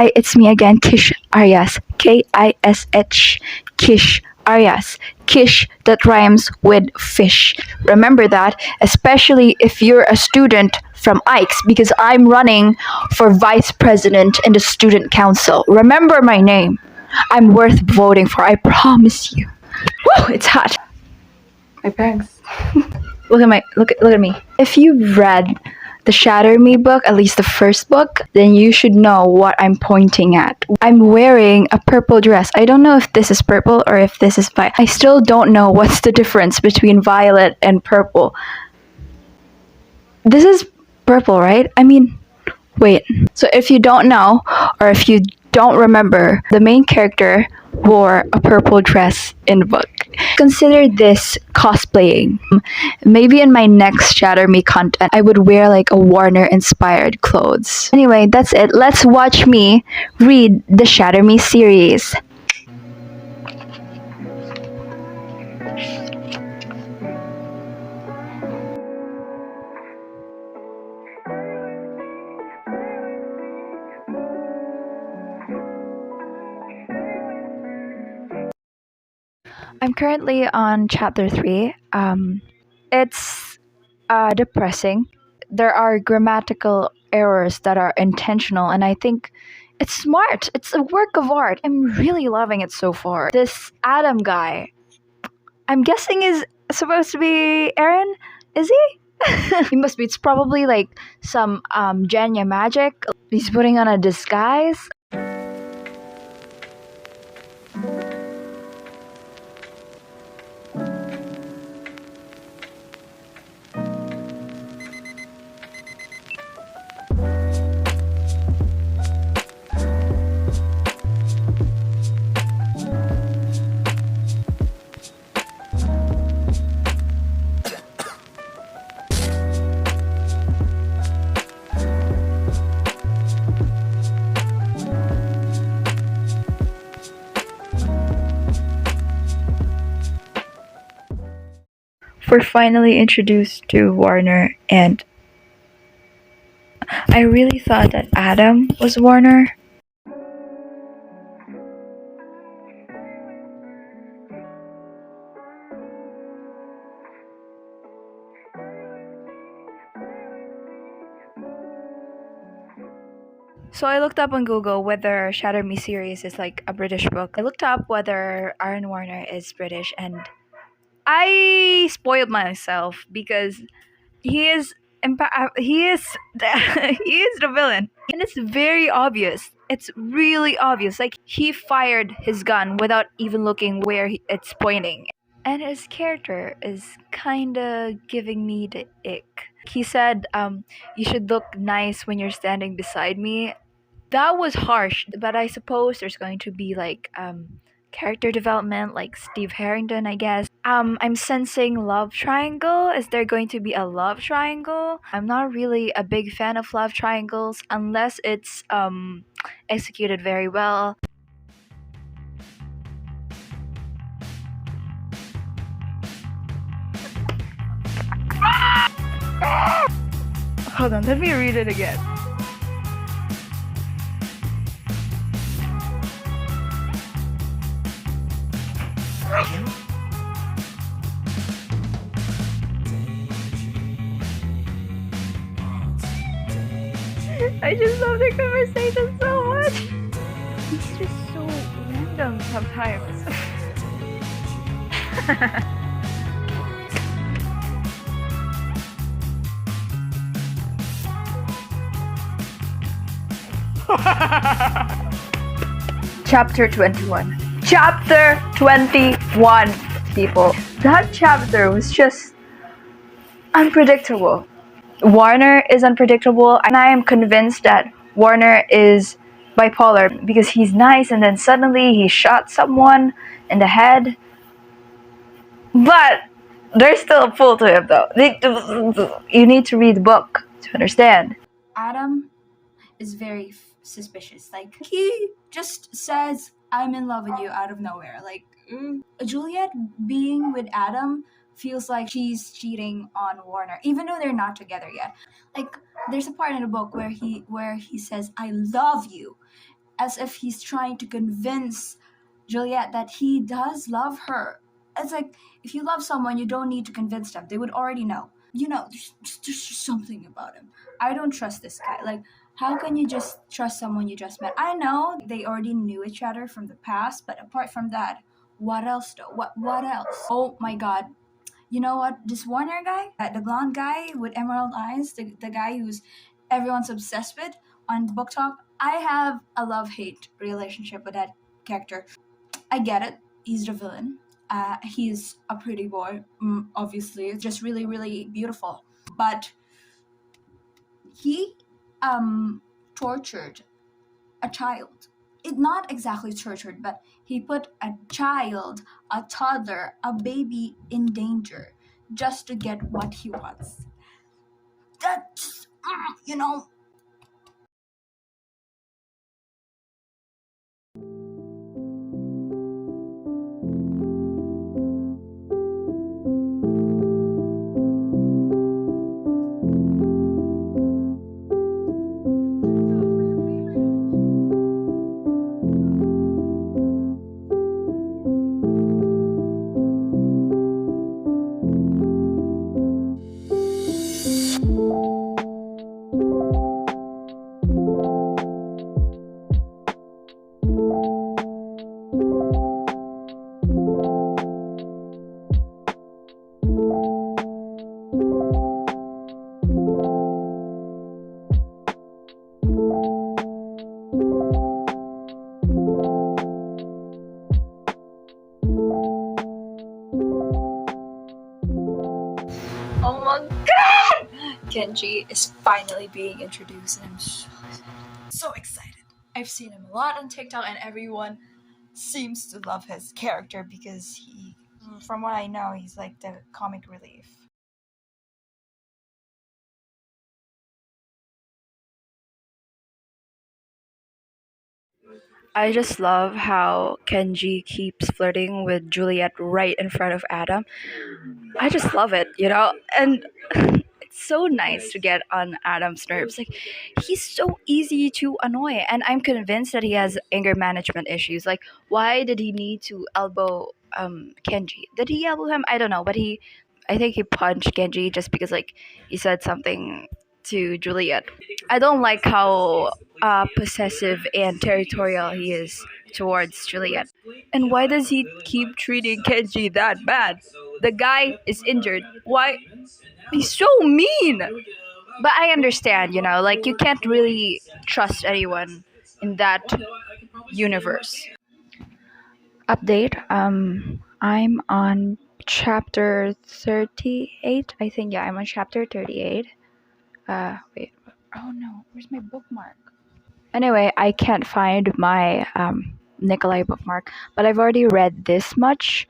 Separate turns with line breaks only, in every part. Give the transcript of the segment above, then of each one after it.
Hi, it's me again, Kish Arias. Kish. Kish Arias. Kish that rhymes with fish. Remember that, especially if you're a student from Ike's, because I'm running for vice president in the student council. Remember my name. I'm worth voting for, I promise you. Woo, it's hot. My parents. Look at me. If you've read the Shatter Me book, at least the first book, then you should know what I'm pointing at. I'm wearing a purple dress. I don't know if this is purple or if this is violet. I still don't know what's the difference between violet and purple. This is purple, right? I mean, wait. So if you don't know, or if you don't remember, the main character wore a purple dress in the book. Consider this cosplaying. Maybe in my next Shatter Me content, I would wear like a Warner inspired clothes. Anyway, that's it. Let's watch me read the Shatter Me series. I'm currently on chapter 3. It's depressing. There are grammatical errors that are intentional, and I think it's smart. It's a work of art. I'm really loving it so far. This Adam guy, I'm guessing is supposed to be Aaron. Is he? He must be. It's probably like some Genya magic. He's putting on a disguise. We're finally introduced to Warner, and I really thought that Adam was Warner. So I looked up on Google whether Shatter Me series is like a British book. I looked up whether Aaron Warner is British, and I spoiled myself because he is he is he is the villain, and it's very obvious. It's really obvious. Like, he fired his gun without even looking where it's pointing, and his character is kind of giving me the ick. He said, "You should look nice when you're standing beside me." That was harsh, but I suppose there's going to be like character development, like Steve Harrington, I guess. I'm sensing love triangle. Is there going to be a love triangle? I'm not really a big fan of love triangles unless it's executed very well. Hold on, let me read it again. I just love the conversation so much. It's just so random sometimes. Chapter 21. Chapter 21, people. That chapter was just unpredictable. Warner is unpredictable, and I am convinced that Warner is bipolar because he's nice and then suddenly he shot someone in the head. But there's still a pull to him, though. You need to read the book to understand. Adam is very suspicious. Like, he just says, "I'm in love with you" out of nowhere. Like, Juliet being with Adam feels like she's cheating on Warner, even though they're not together yet. Like, there's a part in the book where he says, "I love you," as if he's trying to convince Juliet that he does love her. It's like, if you love someone, you don't need to convince them. They would already know. There's just something about him. I don't trust this guy. Like, how can you just trust someone you just met? I know they already knew each other from the past, but apart from that, what else though? What else? Oh my god. You know what? This Warner guy, the blonde guy with emerald eyes, the guy who's everyone's obsessed with on Book Talk, I have a love-hate relationship with that character. I get it. He's the villain. He's a pretty boy, obviously. It's just really, really beautiful. But he tortured a child. It not exactly tortured, but he put a child, a toddler, a baby in danger just to get what he wants. That's, you know. Oh my god! Kenji is finally being introduced and I'm so excited. I've seen him a lot on TikTok and everyone seems to love his character because from what I know, he's like the comic relief. I just love how Kenji keeps flirting with Juliet right in front of Adam. I just love it, and it's so nice to get on Adam's nerves. Like, he's so easy to annoy, and I'm convinced that he has anger management issues. Like, why did he need to elbow Kenji? Did he elbow him? I don't know, but I think he punched Kenji just because like he said something to Juliet. I don't like how possessive and territorial he is towards Juliet. And why does he keep treating Kenji that bad? The guy is injured. Why? He's so mean. But I understand, like you can't really trust anyone in that universe. Update. I'm on chapter 38. I think, yeah, I'm on chapter 38. Wait. Oh no, where's my bookmark? Anyway, I can't find my Nikolai bookmark, but I've already read this much,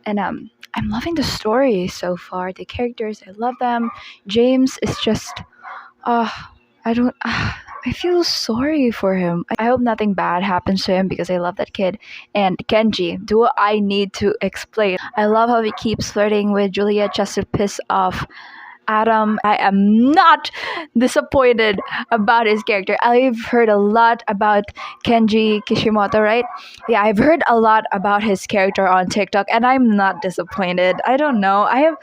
and I'm loving the story so far. The characters, I love them. James is just, I don't, I feel sorry for him. I hope nothing bad happens to him because I love that kid. And Kenji, do I need to explain? I love how he keeps flirting with Juliet just to piss off Adam. I am not disappointed about his character. I've heard a lot about Kenji Kishimoto, right? Yeah, I've heard a lot about his character on TikTok, and I'm not disappointed. I don't know. I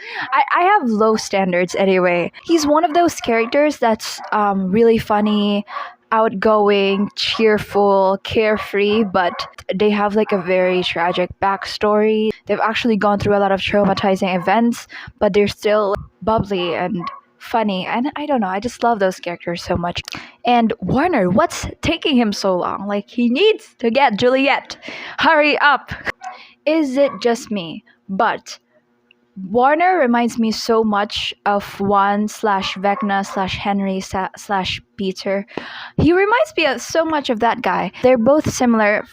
have low standards anyway. He's one of those characters that's really funny, outgoing, cheerful, carefree, but they have like a very tragic backstory. They've actually gone through a lot of traumatizing events, but they're still bubbly and funny. And I don't know, I just love those characters so much. And Warner, what's taking him so long? Like, he needs to get Juliet. Hurry up. Is it just me? But Warner reminds me so much of Juan/Vecna/Henry/Peter. He reminds me of so much of that guy. They're both similar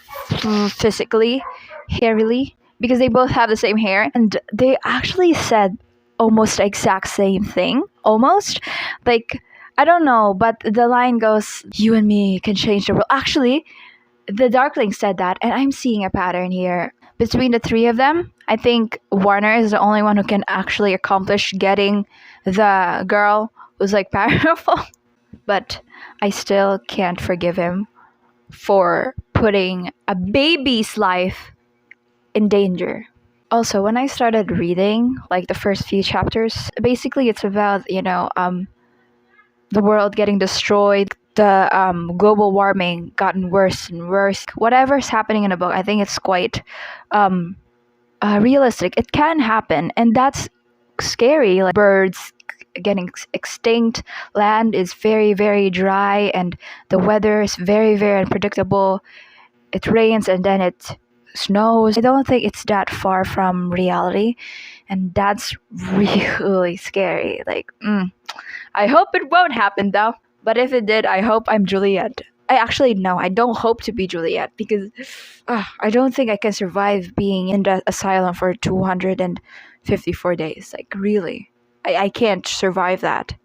physically, hairily, because they both have the same hair. And they actually said almost the exact same thing. Almost. Like, I don't know, but the line goes, "You and me can change the world." Actually, the Darkling said that, and I'm seeing a pattern here. Between the three of them, I think Warner is the only one who can actually accomplish getting the girl who's like powerful. But I still can't forgive him for putting a baby's life in danger. Also, when I started reading, like the first few chapters, basically it's about, the world getting destroyed, the global warming gotten worse and worse. Whatever's happening in a book, I think it's quite realistic. It can happen, and that's scary. Like birds getting extinct, land is very, very dry, and the weather is very, very unpredictable. It rains and then it snows. I don't think it's that far from reality, and that's really scary. Like, I hope it won't happen though. But if it did, I hope I'm Juliet. I actually no, I don't hope to be Juliet because I don't think I can survive being in the asylum for 254 days. Like really, I can't survive that.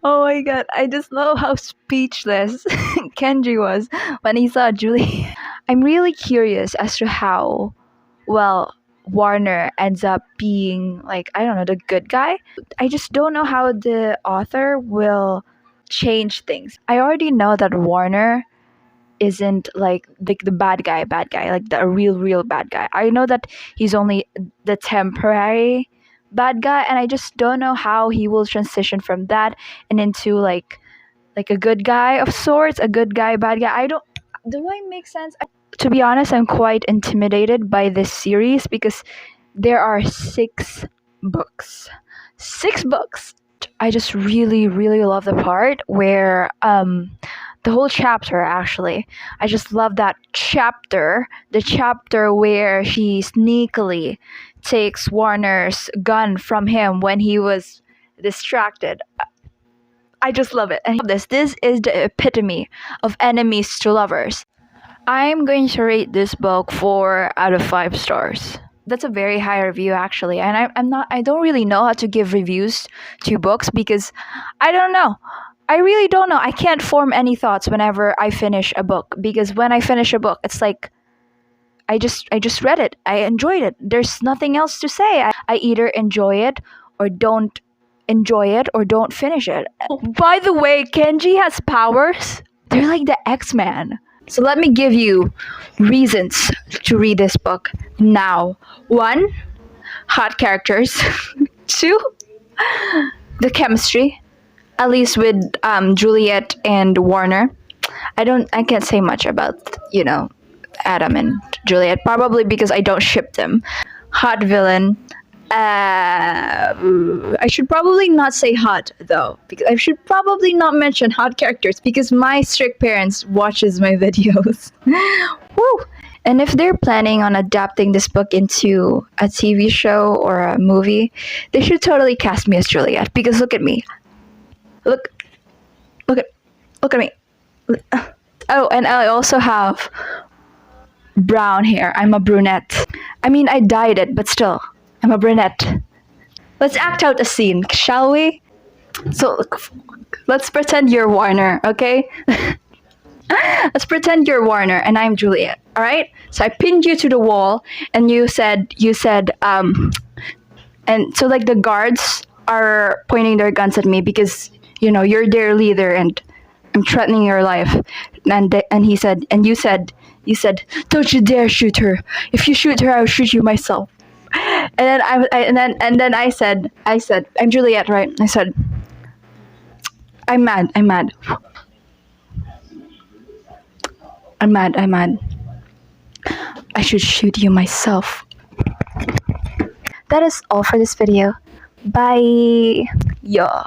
Oh my god, I just love how speechless Kenji was when he saw Julie. I'm really curious as to how, well, Warner ends up being, like, I don't know, the good guy. I just don't know how the author will change things. I already know that Warner isn't like the bad guy, like the real bad guy. I know that he's only the temporary bad guy, and I just don't know how he will transition from that and into like a good guy of sorts, a good guy, bad guy. I don't Do I make sense? To be honest, I'm quite intimidated by this series because there are 6 books. 6 books. I just really, really love the part where the whole chapter actually. I just love that chapter. The chapter where she sneakily takes Warner's gun from him when he was distracted. I just love it. And this is the epitome of enemies to lovers. I'm going to rate this book 4 out of 5 stars. That's a very high review actually, and I don't really know how to give reviews to books because I don't know. I really don't know. I can't form any thoughts whenever I finish a book because when I finish a book, it's like I just read it. I enjoyed it. There's nothing else to say. I either enjoy it or don't enjoy it or don't finish it. By the way, Kenji has powers. They're like the X-Men. So let me give you reasons to read this book now. 1, hot characters. 2, the chemistry, at least with Juliet and Warner. I can't say much about, Adam and Juliet, probably because I don't ship them. Hot villain. I should probably not say hot though, because I should probably not mention hot characters because my strict parents watches my videos. Woo! And if they're planning on adapting this book into a TV show or a movie, they should totally cast me as Juliet because look at me. Look at me. Oh, and I also have brown hair. I'm a brunette. I mean, I dyed it, but still, I'm a brunette. Let's act out a scene, shall we? So, let's pretend you're Warner, okay? Let's pretend you're Warner and I'm Juliet, alright? So I pinned you to the wall and you said, and so like the guards are pointing their guns at me because, you're their leader and I'm threatening your life. And you said, don't you dare shoot her. If you shoot her, I'll shoot you myself. And then I said, I'm Juliet, right? I said, I'm mad. I'm mad. I'm mad. I should shoot you myself. That is all for this video. Bye. Yeah.